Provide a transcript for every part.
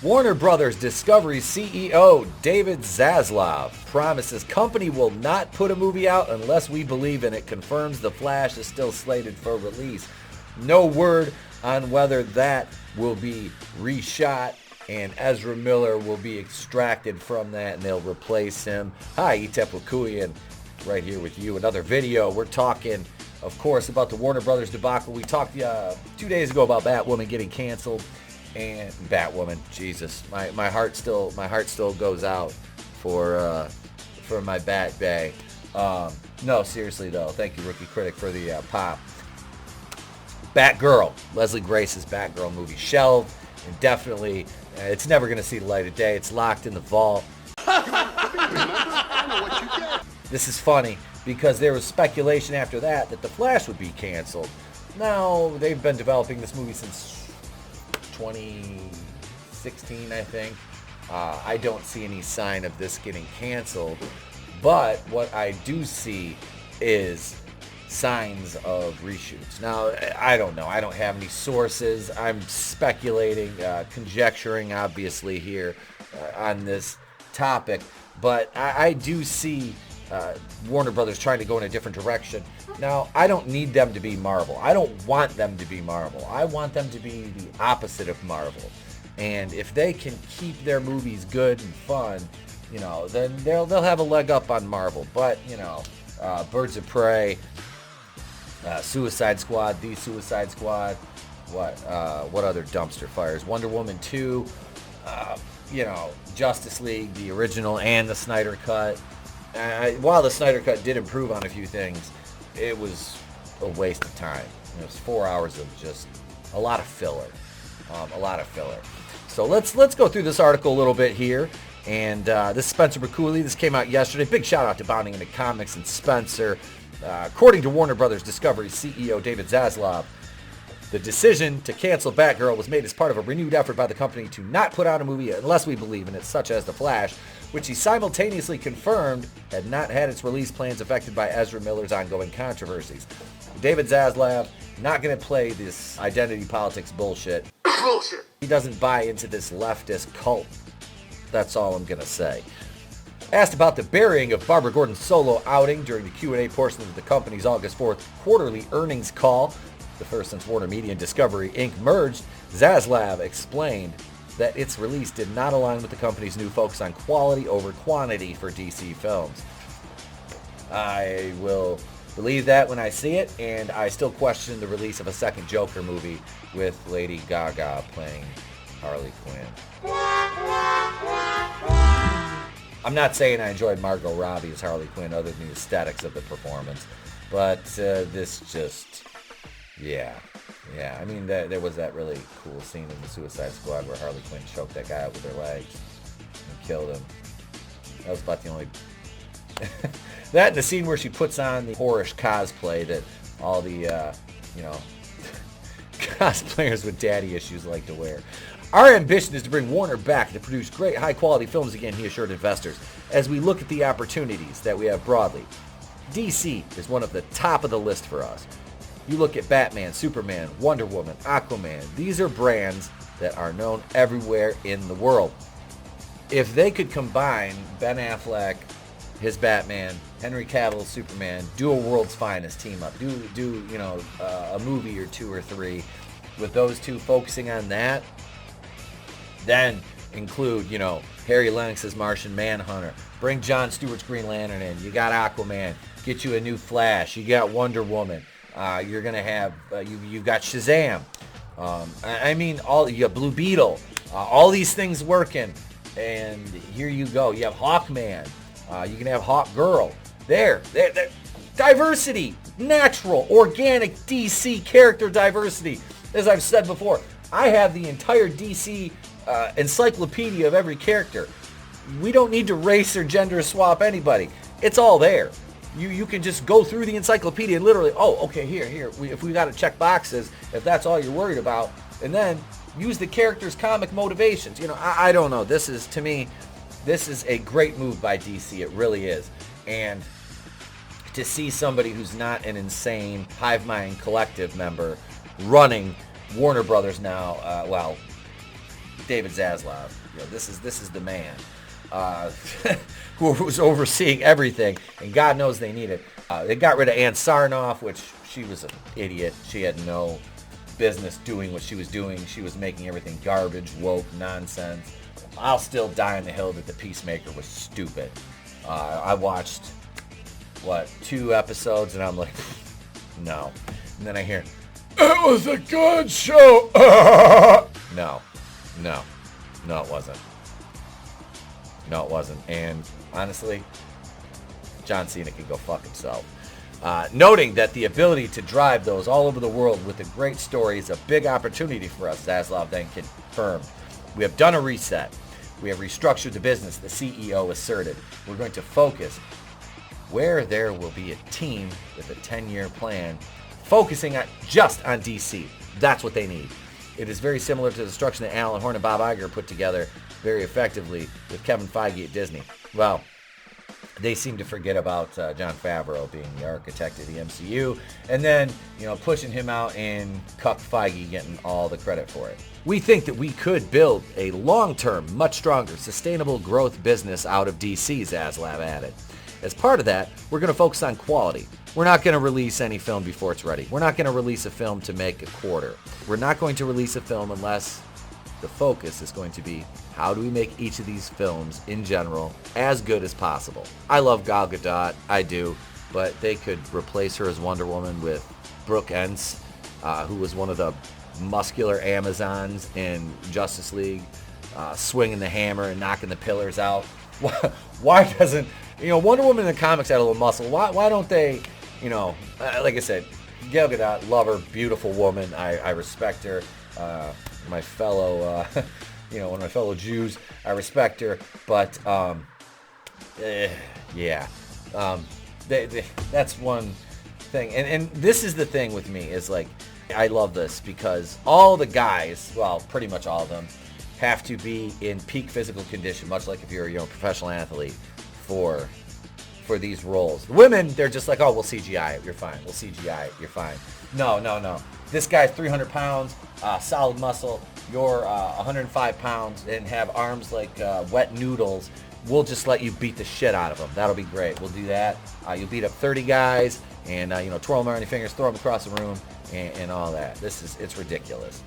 Warner Brothers Discovery CEO David Zaslav promises company will not put a movie out unless we believe in it, confirms The Flash is still slated for release. No word on whether that will be reshot and Ezra Miller will be extracted from that and they'll replace him. Hi, Itepukuyan, right here with you. Another video. We're talking, of course, about the Warner Brothers debacle. We talked 2 days ago about Batwoman getting canceled. And Batwoman, Jesus, my heart still goes out for my Bat Bay. No, seriously though, thank you, Rookie Critic, for the pop. Batgirl, Leslie Grace's Batgirl movie, shelved indefinitely. It's never going to see the light of day. It's locked in the vault. This is funny because there was speculation after that The Flash would be canceled. Now they've been developing this movie since 2016, I think. I don't see any sign of this getting canceled, but what I do see is signs of reshoots. Now, I don't know. I don't have any sources. I'm speculating, conjecturing, obviously, here on this topic, but I do see Warner Brothers trying to go in a different direction. Now, I don't need them to be Marvel. I don't want them to be Marvel. I want them to be the opposite of Marvel. And if they can keep their movies good and fun, you know, then they'll have a leg up on Marvel. But, you know, Birds of Prey, Suicide Squad, The Suicide Squad, what other dumpster fires? Wonder Woman 2, you know, Justice League, the original and the Snyder Cut. While the Snyder Cut did improve on a few things, it was a waste of time. It was 4 hours of just a lot of filler. So let's go through this article a little bit here. And this is Spencer Bercouli. This came out yesterday. Big shout out to Bounding into Comics and Spencer. According to Warner Brothers Discovery CEO David Zaslav, the decision to cancel Batgirl was made as part of a renewed effort by the company to not put out a movie unless we believe in it, such as The Flash, which he simultaneously confirmed had not had its release plans affected by Ezra Miller's ongoing controversies. David Zaslav, not going to play this identity politics bullshit. He doesn't buy into this leftist cult. That's all I'm going to say. Asked about the burying of Barbara Gordon's solo outing during the Q&A portion of the company's August 4th quarterly earnings call, the first since Warner Media and Discovery Inc. merged, Zaslav explained that its release did not align with the company's new focus on quality over quantity for DC films. I will believe that when I see it, and I still question the release of a second Joker movie with Lady Gaga playing Harley Quinn. I'm not saying I enjoyed Margot Robbie as Harley Quinn other than the aesthetics of the performance, but this just, yeah. I mean, there was that really cool scene in the Suicide Squad where Harley Quinn choked that guy out with her legs and killed him. That was about the only... that and the scene where she puts on the whorish cosplay that all the, you know, cosplayers with daddy issues like to wear. Our ambition is to bring Warner back to produce great high-quality films again, he assured investors, as we look at the opportunities that we have broadly. DC is one of the top of the list for us. You look at Batman, Superman, Wonder Woman, Aquaman. These are brands that are known everywhere in the world. If they could combine Ben Affleck, his Batman, Henry Cavill's Superman, do a world's finest team up, do you know, a movie or two or three with those two focusing on that, then include, you know, Harry Lennox's Martian Manhunter, bring Jon Stewart's Green Lantern in, you got Aquaman, get you a new Flash, you got Wonder Woman, you're gonna have you've got Shazam, I mean, you got Blue Beetle, all these things working, and here you go, you have Hawkman, you can have Hawk Girl, there, diversity, natural, organic DC character diversity. As I've said before, I have the entire DC encyclopedia of every character. We don't need to race or gender swap anybody. It's all there. You can just go through the encyclopedia and literally, oh, okay, here. If we got to check boxes, if that's all you're worried about, and then use the character's comic motivations. You know, I don't know. This is, to me, this is a great move by DC. It really is. And to see somebody who's not an insane hive mind collective member running Warner Brothers now, well, David Zaslav. This is the man who was overseeing everything, and God knows they need it. They got rid of Ann Sarnoff, which she was an idiot. She had no business doing what she was doing. She was making everything garbage, woke, nonsense. I'll still die on the hill that the Peacemaker was stupid. I watched, 2 episodes, and I'm like, no. And then I hear, it was a good show. No, it wasn't. No, it wasn't. And honestly, John Cena can go fuck himself. Noting that the ability to drive those all over the world with a great story is a big opportunity for us, Zaslav then confirmed. We have done a reset. We have restructured the business, the CEO asserted. We're going to focus where there will be a team with a 10-year plan focusing just on DC. That's what they need. It is very similar to the structure that Alan Horn and Bob Iger put together very effectively with Kevin Feige at Disney. Well, they seem to forget about Jon Favreau being the architect of the MCU, and then, pushing him out and Cuck Feige getting all the credit for it. We think that we could build a long-term, much stronger, sustainable growth business out of DC, Zaslav added. As part of that, we're going to focus on quality. We're not going to release any film before it's ready. We're not going to release a film to make a quarter. We're not going to release a film unless the focus is going to be how do we make each of these films in general as good as possible. I love Gal Gadot, I do, but they could replace her as Wonder Woman with Brooke Ence, who was one of the muscular Amazons in Justice League, swinging the hammer and knocking the pillars out. Why doesn't, Wonder Woman in the comics had a little muscle. Why don't they, like I said, Gal Gadot, love her, beautiful woman. I respect her. My fellow, one of my fellow Jews, I respect her. But, that's one thing. And this is the thing with me is like, I love this because all the guys, well, pretty much all of them, have to be in peak physical condition, much like if you're a professional athlete, for these roles. The women, they're just like, oh, we'll CGI it, you're fine. We'll CGI it, you're fine. No. This guy's 300 pounds, solid muscle. You're 105 pounds and have arms like wet noodles. We'll just let you beat the shit out of them. That'll be great. We'll do that. You'll beat up 30 guys and, twirl them around your fingers, throw them across the room and all that. It's ridiculous.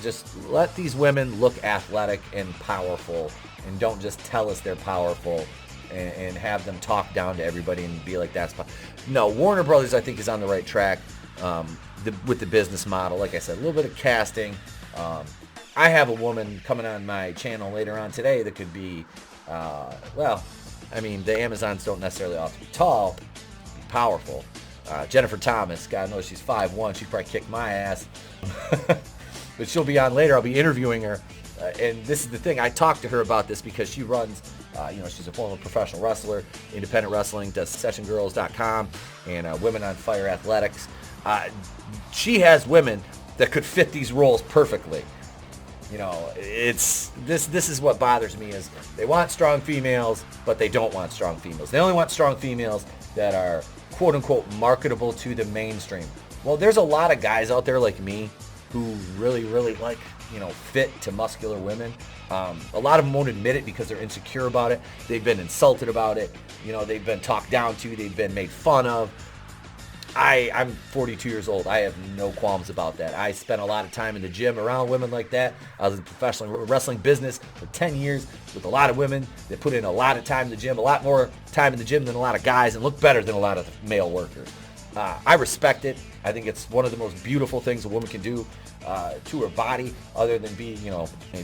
Just let these women look athletic and powerful, and don't just tell us they're powerful and have them talk down to everybody and be like, that's no. Warner Brothers, I think, is on the right track with the business model. Like I said, a little bit of casting. I have a woman coming on my channel later on today that could be, the Amazons don't necessarily have to be tall, be powerful. Jennifer Thomas, God knows she's 5'1", she'd probably kick my ass. But she'll be on later. I'll be interviewing her. And this is the thing. I talked to her about this because she runs, she's a former professional wrestler, independent wrestling, does sessiongirls.com, and Women on Fire Athletics. She has women that could fit these roles perfectly. This is what bothers me is they want strong females, but they don't want strong females. They only want strong females that are quote-unquote marketable to the mainstream. Well, there's a lot of guys out there like me who really, really like, fit to muscular women. A lot of them won't admit it because they're insecure about it. They've been insulted about it. They've been talked down to. They've been made fun of. I'm 42 years old. I have no qualms about that. I spent a lot of time in the gym around women like that. I was in the professional wrestling business for 10 years with a lot of women that put in a lot of time in the gym, a lot more time in the gym than a lot of guys, and look better than a lot of male workers. I respect it. I think it's one of the most beautiful things a woman can do to her body, other than being,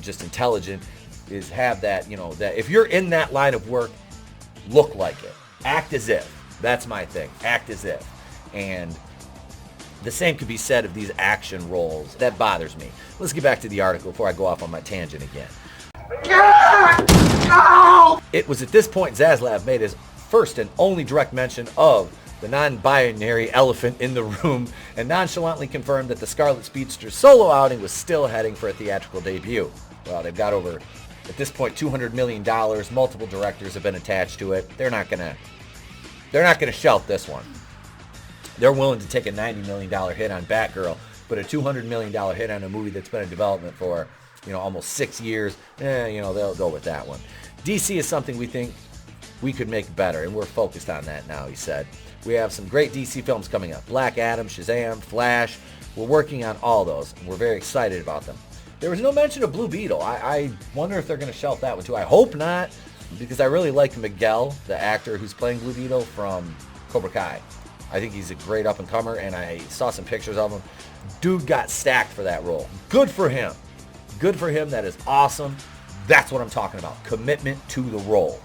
just intelligent, is have that, that if you're in that line of work, look like it. Act as if. That's my thing. Act as if. And the same could be said of these action roles. That bothers me. Let's get back to the article before I go off on my tangent again. It was at this point Zaslav made his first and only direct mention of the non-binary elephant in the room, and nonchalantly confirmed that the Scarlet Speedster's solo outing was still heading for a theatrical debut. Well, they've got over, at this point, $200 million. Multiple directors have been attached to it. They're not gonna shelf this one. They're willing to take a $90 million hit on Batgirl, but a $200 million hit on a movie that's been in development for almost 6 years, they'll go with that one. DC is something we think we could make better, and we're focused on that now, he said. We have some great DC films coming up. Black Adam, Shazam, Flash. We're working on all those, and we're very excited about them. There was no mention of Blue Beetle. I wonder if they're going to shelf that one too. I hope not, because I really like Miguel, the actor who's playing Blue Beetle from Cobra Kai. I think he's a great up-and-comer, and I saw some pictures of him. Dude got stacked for that role. Good for him. Good for him. That is awesome. That's what I'm talking about. Commitment to the role.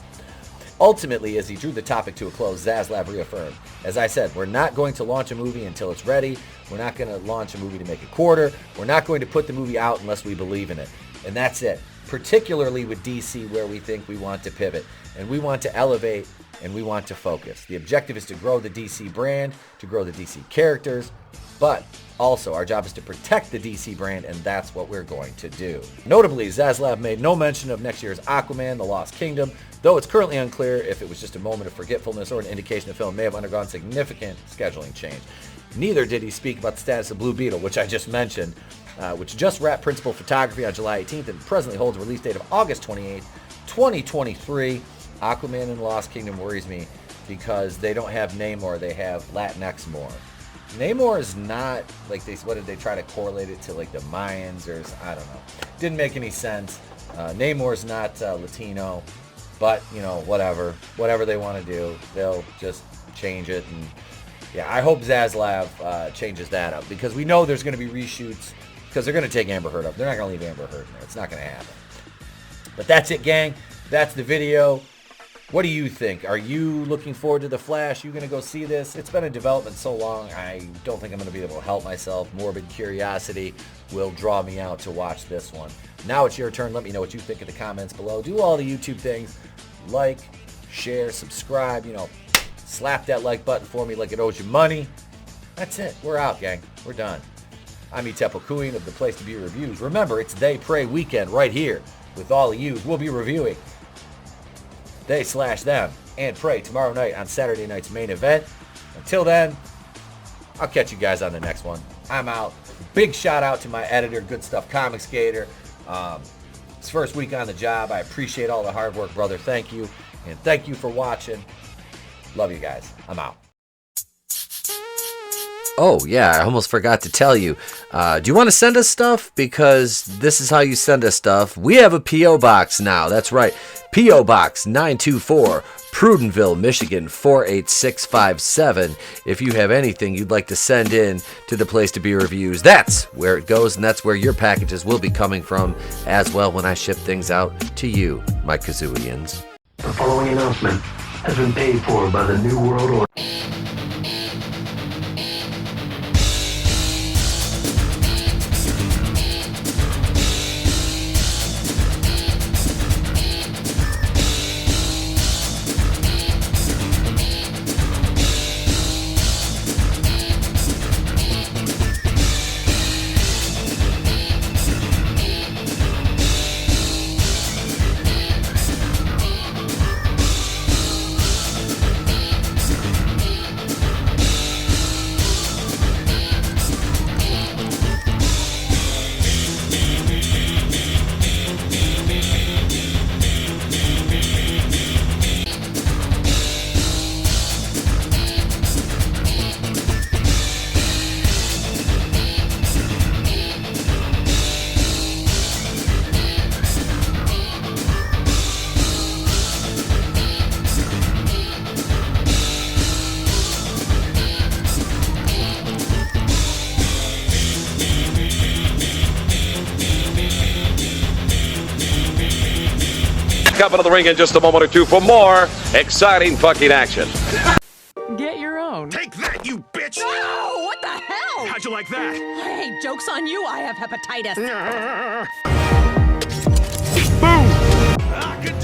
Ultimately, as he drew the topic to a close, Zaslav reaffirmed, as I said, we're not going to launch a movie until it's ready. We're not going to launch a movie to make a quarter. We're not going to put the movie out unless we believe in it. And that's it. Particularly with DC, where we think we want to pivot. And we want to elevate, and we want to focus. The objective is to grow the DC brand, to grow the DC characters, but also our job is to protect the DC brand, and that's what we're going to do. Notably, Zaslav made no mention of next year's Aquaman, The Lost Kingdom, though it's currently unclear if it was just a moment of forgetfulness or an indication the film may have undergone significant scheduling change. Neither did he speak about the status of Blue Beetle, which I just mentioned, which just wrapped principal photography on July 18th and presently holds a release date of August 28th, 2023. Aquaman and Lost Kingdom worries me because they don't have Namor, they have Latinx more. Namor is not, like, what did they try to correlate it to, like, the Mayans, or, I don't know. Didn't make any sense. Namor's not Latino, but, whatever they want to do, they'll just change it. And yeah, I hope Zaslav changes that up, because we know there's going to be reshoots, because they're going to take Amber Heard up. They're not going to leave Amber Heard in there. It's not going to happen. But that's it, gang. That's the video. What do you think? Are you looking forward to The Flash? You going to go see this? It's been in development so long, I don't think I'm going to be able to help myself. Morbid curiosity will draw me out to watch this one. Now it's your turn. Let me know what you think in the comments below. Do all the YouTube things. Like, share, subscribe. Slap that like button for me like it owes you money. That's it. We're out, gang. We're done. I'm Etepo Queen of The Place to Be Reviews. Remember, it's They Pray Weekend right here with all of you. We'll be reviewing They/Them and Pray tomorrow night on Saturday night's main event. Until then, I'll catch you guys on the next one. I'm out. Big shout out to my editor, Good Stuff Comic Skater. His first week on the job. I appreciate all the hard work, brother. Thank you. And thank you for watching. Love you guys. I'm out. Oh, yeah, I almost forgot to tell you. Do you want to send us stuff? Because this is how you send us stuff. We have a P.O. Box now. That's right. P.O. Box 924, Prudenville, Michigan 48657. If you have anything you'd like to send in to The Place to Be Reviews, that's where it goes, and that's where your packages will be coming from as well when I ship things out to you, my Kazooians. The following announcement has been paid for by the New World Order. Up into the ring in just a moment or two for more exciting fucking action. Get your own. Take that, you bitch! No! What the hell? How'd you like that? Hey, joke's on you. I have hepatitis. Boom! I could